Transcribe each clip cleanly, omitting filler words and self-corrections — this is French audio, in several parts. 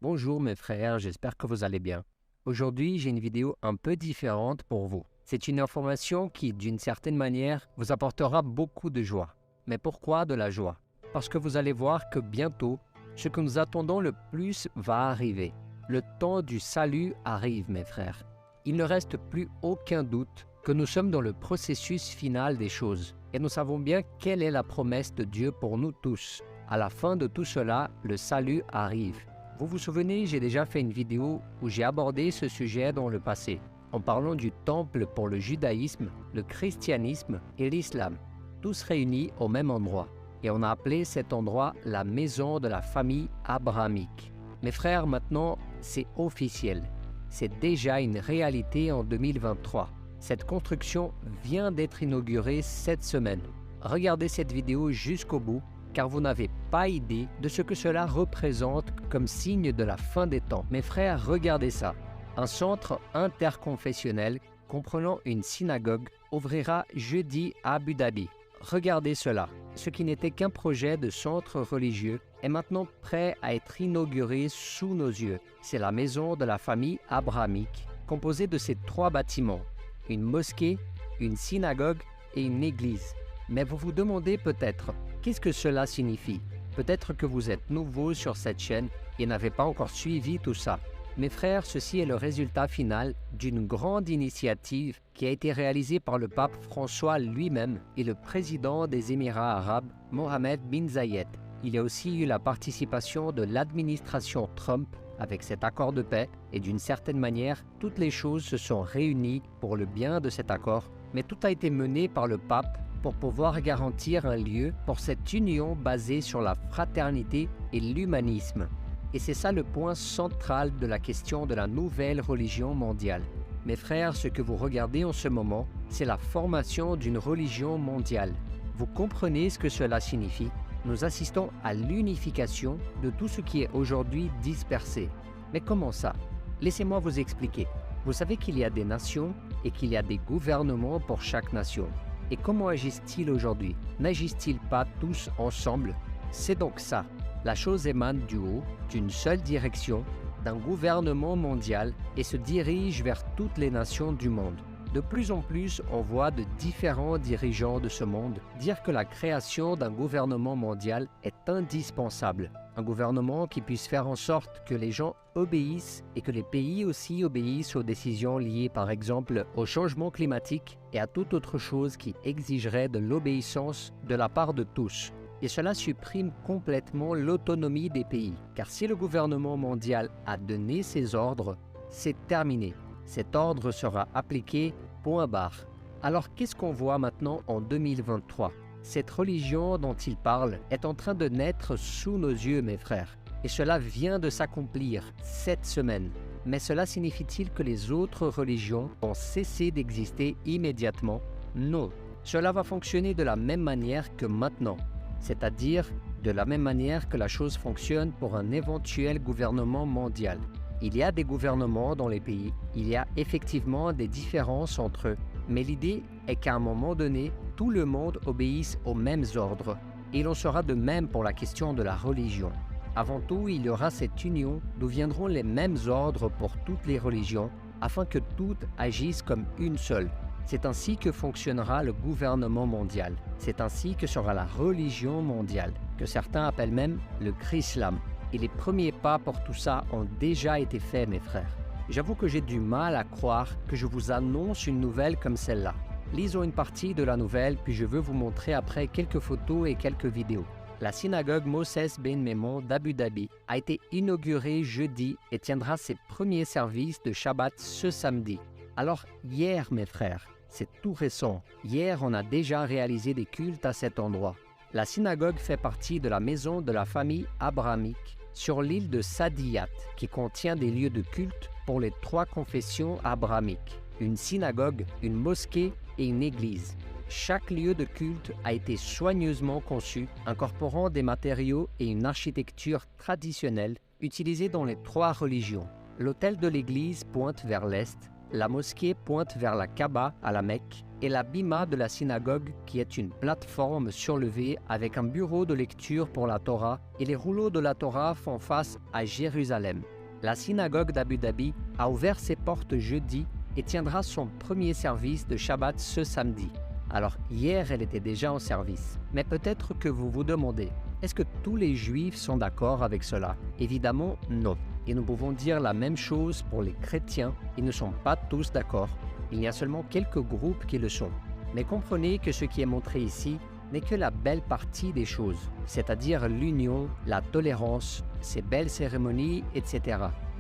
Bonjour mes frères, j'espère que vous allez bien. Aujourd'hui, j'ai une vidéo un peu différente pour vous. C'est une information qui, d'une certaine manière, vous apportera beaucoup de joie. Mais pourquoi de la joie? Parce que vous allez voir que bientôt, ce que nous attendons le plus va arriver. Le temps du salut arrive, mes frères. Il ne reste plus aucun doute que nous sommes dans le processus final des choses. Et nous savons bien quelle est la promesse de Dieu pour nous tous. À la fin de tout cela, le salut arrive. Vous vous souvenez, j'ai déjà fait une vidéo où j'ai abordé ce sujet dans le passé, en parlant du temple pour le judaïsme, le christianisme et l'islam, tous réunis au même endroit. Et on a appelé cet endroit la maison de la famille abrahamique. Mes frères, maintenant, c'est officiel. C'est déjà une réalité en 2023. Cette construction vient d'être inaugurée cette semaine. Regardez cette vidéo jusqu'au bout, car vous n'avez pas idée de ce que cela représente comme signe de la fin des temps. Mes frères, regardez ça. Un centre interconfessionnel comprenant une synagogue ouvrira jeudi à Abu Dhabi. Regardez cela. Ce qui n'était qu'un projet de centre religieux est maintenant prêt à être inauguré sous nos yeux. C'est la maison de la famille abrahamique, composée de ces trois bâtiments, une mosquée, une synagogue et une église. Mais vous vous demandez peut-être, qu'est-ce que cela signifie? Peut-être que vous êtes nouveau sur cette chaîne et n'avez pas encore suivi tout ça. Mes frères, ceci est le résultat final d'une grande initiative qui a été réalisée par le pape François lui-même et le président des Émirats arabes, Mohammed bin Zayed. Il y a aussi eu la participation de l'administration Trump avec cet accord de paix et d'une certaine manière, toutes les choses se sont réunies pour le bien de cet accord, mais tout a été mené par le pape pour pouvoir garantir un lieu pour cette union basée sur la fraternité et l'humanisme. Et c'est ça le point central de la question de la nouvelle religion mondiale. Mes frères, ce que vous regardez en ce moment, c'est la formation d'une religion mondiale. Vous comprenez ce que cela signifie? Nous assistons à l'unification de tout ce qui est aujourd'hui dispersé. Mais comment ça? Laissez-moi vous expliquer. Vous savez qu'il y a des nations et qu'il y a des gouvernements pour chaque nation. Et comment agissent-ils aujourd'hui? N'agissent-ils pas tous ensemble? C'est donc ça. La chose émane du haut, d'une seule direction, d'un gouvernement mondial et se dirige vers toutes les nations du monde. De plus en plus, on voit de différents dirigeants de ce monde dire que la création d'un gouvernement mondial est indispensable. Un gouvernement qui puisse faire en sorte que les gens obéissent et que les pays aussi obéissent aux décisions liées par exemple au changement climatique et à toute autre chose qui exigerait de l'obéissance de la part de tous. Et cela supprime complètement l'autonomie des pays. Car si le gouvernement mondial a donné ses ordres, c'est terminé. Cet ordre sera appliqué, point barre. Alors qu'est-ce qu'on voit maintenant en 2023? Cette religion dont il parle est en train de naître sous nos yeux, mes frères. Et cela vient de s'accomplir cette semaine. Mais cela signifie-t-il que les autres religions vont cesser d'exister immédiatement? Non. Cela va fonctionner de la même manière que maintenant. C'est-à-dire de la même manière que la chose fonctionne pour un éventuel gouvernement mondial. Il y a des gouvernements dans les pays, il y a effectivement des différences entre eux, mais l'idée est qu'à un moment donné, tout le monde obéisse aux mêmes ordres. Et il en sera de même pour la question de la religion. Avant tout, il y aura cette union d'où viendront les mêmes ordres pour toutes les religions, afin que toutes agissent comme une seule. C'est ainsi que fonctionnera le gouvernement mondial. C'est ainsi que sera la religion mondiale, que certains appellent même le Chrislam. Et les premiers pas pour tout ça ont déjà été faits, mes frères. J'avoue que j'ai du mal à croire que je vous annonce une nouvelle comme celle-là. Lisons une partie de la nouvelle, puis je veux vous montrer après quelques photos et quelques vidéos. La synagogue Moses Ben Maimon d'Abu Dhabi a été inaugurée jeudi et tiendra ses premiers services de Shabbat ce samedi. Alors hier, mes frères, c'est tout récent. Hier, on a déjà réalisé des cultes à cet endroit. La synagogue fait partie de la maison de la famille abrahamique sur l'île de Sadiyat, qui contient des lieux de culte pour les trois confessions abrahamiques, une synagogue, une mosquée et une église. Chaque lieu de culte a été soigneusement conçu, incorporant des matériaux et une architecture traditionnelle utilisée dans les trois religions. L'autel de l'église pointe vers l'est, La mosquée pointe vers la Kaaba à la Mecque et la bima de la synagogue qui est une plateforme surlevée avec un bureau de lecture pour la Torah et les rouleaux de la Torah font face à Jérusalem. La synagogue d'Abu Dhabi a ouvert ses portes jeudi et tiendra son premier service de Shabbat ce samedi. Alors hier elle était déjà en service, mais peut-être que vous vous demandez, est-ce que tous les Juifs sont d'accord avec cela? Évidemment non. Et nous pouvons dire la même chose pour les chrétiens, ils ne sont pas tous d'accord. Il y a seulement quelques groupes qui le sont. Mais comprenez que ce qui est montré ici n'est que la belle partie des choses, c'est-à-dire l'union, la tolérance, ces belles cérémonies, etc.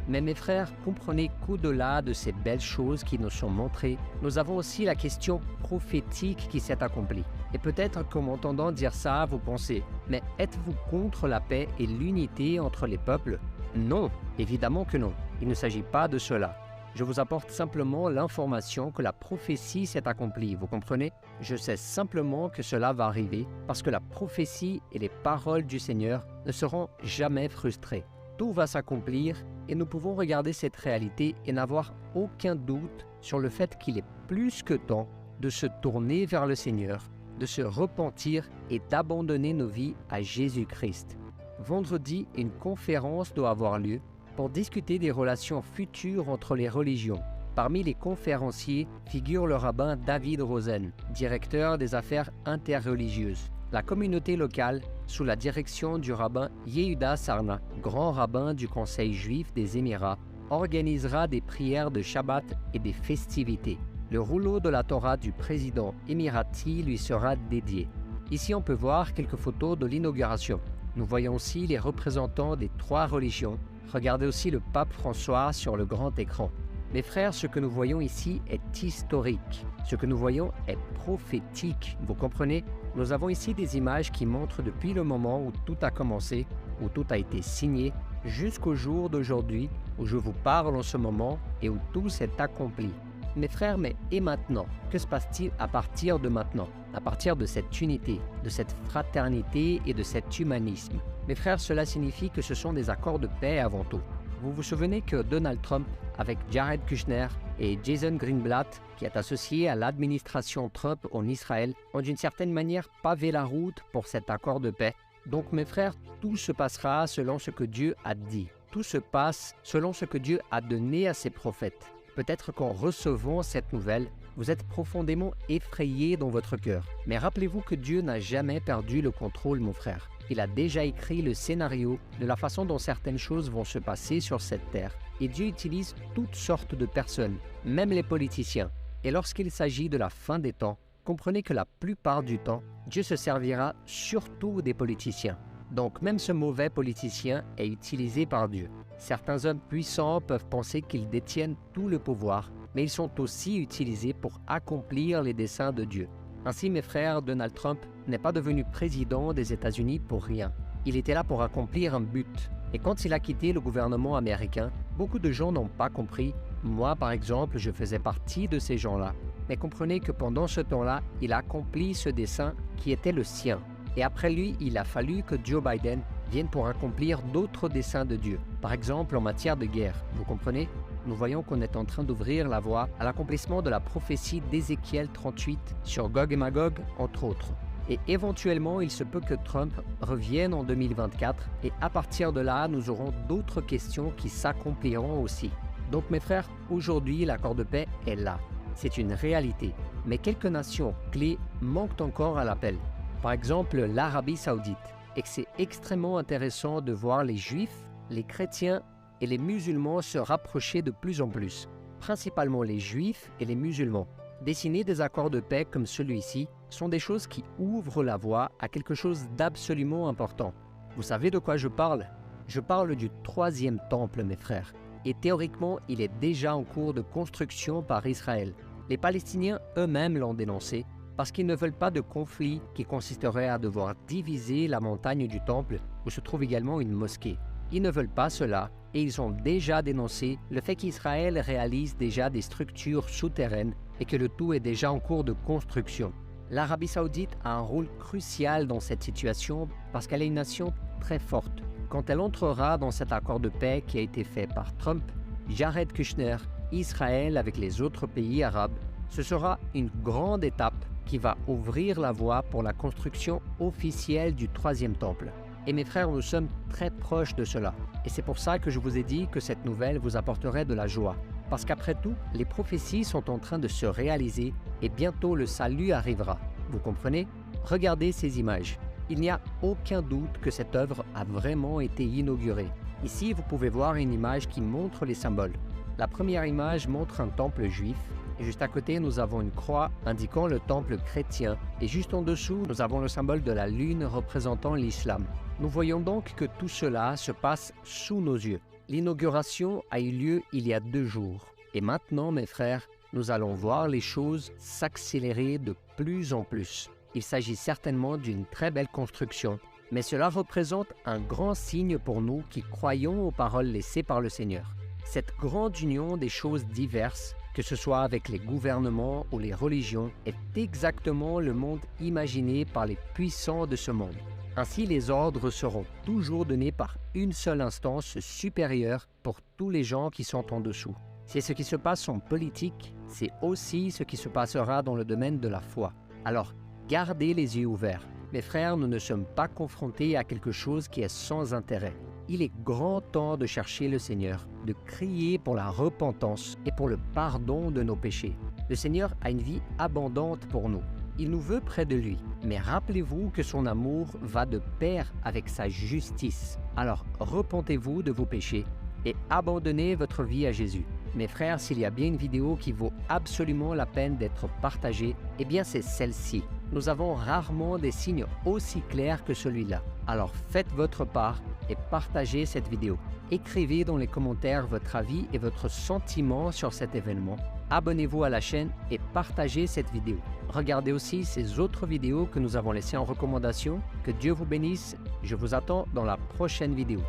Mais mes frères, comprenez qu'au-delà de ces belles choses qui nous sont montrées, nous avons aussi la question prophétique qui s'est accomplie. Et peut-être qu'en m'entendant dire ça, vous pensez, mais êtes-vous contre la paix et l'unité entre les peuples? Non, évidemment que non. Il ne s'agit pas de cela. Je vous apporte simplement l'information que la prophétie s'est accomplie, vous comprenez? Je sais simplement que cela va arriver parce que la prophétie et les paroles du Seigneur ne seront jamais frustrées. Tout va s'accomplir et nous pouvons regarder cette réalité et n'avoir aucun doute sur le fait qu'il est plus que temps de se tourner vers le Seigneur, de se repentir et d'abandonner nos vies à Jésus-Christ. Vendredi, une conférence doit avoir lieu pour discuter des relations futures entre les religions. Parmi les conférenciers figure le rabbin David Rosen, directeur des affaires interreligieuses. La communauté locale, sous la direction du rabbin Yehuda Sarna, grand rabbin du Conseil juif des Émirats, organisera des prières de Shabbat et des festivités. Le rouleau de la Torah du président émirati lui sera dédié. Ici, on peut voir quelques photos de l'inauguration. Nous voyons aussi les représentants des trois religions. Regardez aussi le pape François sur le grand écran. Mes frères, ce que nous voyons ici est historique. Ce que nous voyons est prophétique. Vous comprenez? Nous avons ici des images qui montrent depuis le moment où tout a commencé, où tout a été signé, jusqu'au jour d'aujourd'hui où je vous parle en ce moment et où tout s'est accompli. Mes frères, mais et maintenant? Que se passe-t-il à partir de maintenant? À partir de cette unité, de cette fraternité et de cet humanisme? Mes frères, cela signifie que ce sont des accords de paix avant tout. Vous vous souvenez que Donald Trump, avec Jared Kushner et Jason Greenblatt, qui est associé à l'administration Trump en Israël, ont d'une certaine manière pavé la route pour cet accord de paix. Donc mes frères, tout se passera selon ce que Dieu a dit. Tout se passe selon ce que Dieu a donné à ses prophètes. Peut-être qu'en recevant cette nouvelle, vous êtes profondément effrayé dans votre cœur. Mais rappelez-vous que Dieu n'a jamais perdu le contrôle, mon frère. Il a déjà écrit le scénario de la façon dont certaines choses vont se passer sur cette terre. Et Dieu utilise toutes sortes de personnes, même les politiciens. Et lorsqu'il s'agit de la fin des temps, comprenez que la plupart du temps, Dieu se servira surtout des politiciens. Donc même ce mauvais politicien est utilisé par Dieu. Certains hommes puissants peuvent penser qu'ils détiennent tout le pouvoir, mais ils sont aussi utilisés pour accomplir les desseins de Dieu. Ainsi, mes frères, Donald Trump n'est pas devenu président des États-Unis pour rien. Il était là pour accomplir un but. Et quand il a quitté le gouvernement américain, beaucoup de gens n'ont pas compris. Moi, par exemple, je faisais partie de ces gens-là. Mais comprenez que pendant ce temps-là, il a accompli ce dessein qui était le sien. Et après lui, il a fallu que Joe Biden vienne pour accomplir d'autres desseins de Dieu. Par exemple, en matière de guerre. Vous comprenez? Nous voyons qu'on est en train d'ouvrir la voie à l'accomplissement de la prophétie d'Ézéchiel 38 sur Gog et Magog, entre autres. Et éventuellement, il se peut que Trump revienne en 2024 et à partir de là, nous aurons d'autres questions qui s'accompliront aussi. Donc mes frères, aujourd'hui, l'accord de paix est là. C'est une réalité. Mais quelques nations clés manquent encore à l'appel. Par exemple, l'Arabie Saoudite. Et que c'est extrêmement intéressant de voir les Juifs, les chrétiens et les musulmans se rapprocher de plus en plus. Principalement les Juifs et les musulmans. Dessiner des accords de paix comme celui-ci sont des choses qui ouvrent la voie à quelque chose d'absolument important. Vous savez de quoi je parle? Je parle du troisième temple, mes frères. Et théoriquement, il est déjà en cours de construction par Israël. Les Palestiniens eux-mêmes l'ont dénoncé parce qu'ils ne veulent pas de conflit qui consisterait à devoir diviser la montagne du temple où se trouve également une mosquée. Ils ne veulent pas cela et ils ont déjà dénoncé le fait qu'Israël réalise déjà des structures souterraines et que le tout est déjà en cours de construction. L'Arabie Saoudite a un rôle crucial dans cette situation parce qu'elle est une nation très forte. Quand elle entrera dans cet accord de paix qui a été fait par Trump, Jared Kushner Israël avec les autres pays arabes, ce sera une grande étape qui va ouvrir la voie pour la construction officielle du troisième temple. Et mes frères, nous sommes très proches de cela. Et c'est pour ça que je vous ai dit que cette nouvelle vous apporterait de la joie. Parce qu'après tout, les prophéties sont en train de se réaliser et bientôt le salut arrivera. Vous comprenez? Regardez ces images. Il n'y a aucun doute que cette œuvre a vraiment été inaugurée. Ici, vous pouvez voir une image qui montre les symboles. La première image montre un temple juif. Et juste à côté, nous avons une croix indiquant le temple chrétien. Et juste en dessous, nous avons le symbole de la lune représentant l'islam. Nous voyons donc que tout cela se passe sous nos yeux. L'inauguration a eu lieu il y a 2 jours. Et maintenant, mes frères, nous allons voir les choses s'accélérer de plus en plus. Il s'agit certainement d'une très belle construction, mais cela représente un grand signe pour nous qui croyons aux paroles laissées par le Seigneur. Cette grande union des choses diverses, que ce soit avec les gouvernements ou les religions, est exactement le monde imaginé par les puissants de ce monde. Ainsi, les ordres seront toujours donnés par une seule instance supérieure pour tous les gens qui sont en dessous. C'est ce qui se passe en politique, c'est aussi ce qui se passera dans le domaine de la foi. Alors, gardez les yeux ouverts. Mes frères, nous ne sommes pas confrontés à quelque chose qui est sans intérêt. Il est grand temps de chercher le Seigneur, de crier pour la repentance et pour le pardon de nos péchés. Le Seigneur a une vie abondante pour nous. Il nous veut près de lui, mais rappelez-vous que son amour va de pair avec sa justice. Alors, repentez-vous de vos péchés et abandonnez votre vie à Jésus. Mes frères, s'il y a bien une vidéo qui vaut absolument la peine d'être partagée, eh bien c'est celle-ci. Nous avons rarement des signes aussi clairs que celui-là. Alors faites votre part et partagez cette vidéo. Écrivez dans les commentaires votre avis et votre sentiment sur cet événement. Abonnez-vous à la chaîne et partagez cette vidéo. Regardez aussi ces autres vidéos que nous avons laissées en recommandation. Que Dieu vous bénisse. Je vous attends dans la prochaine vidéo.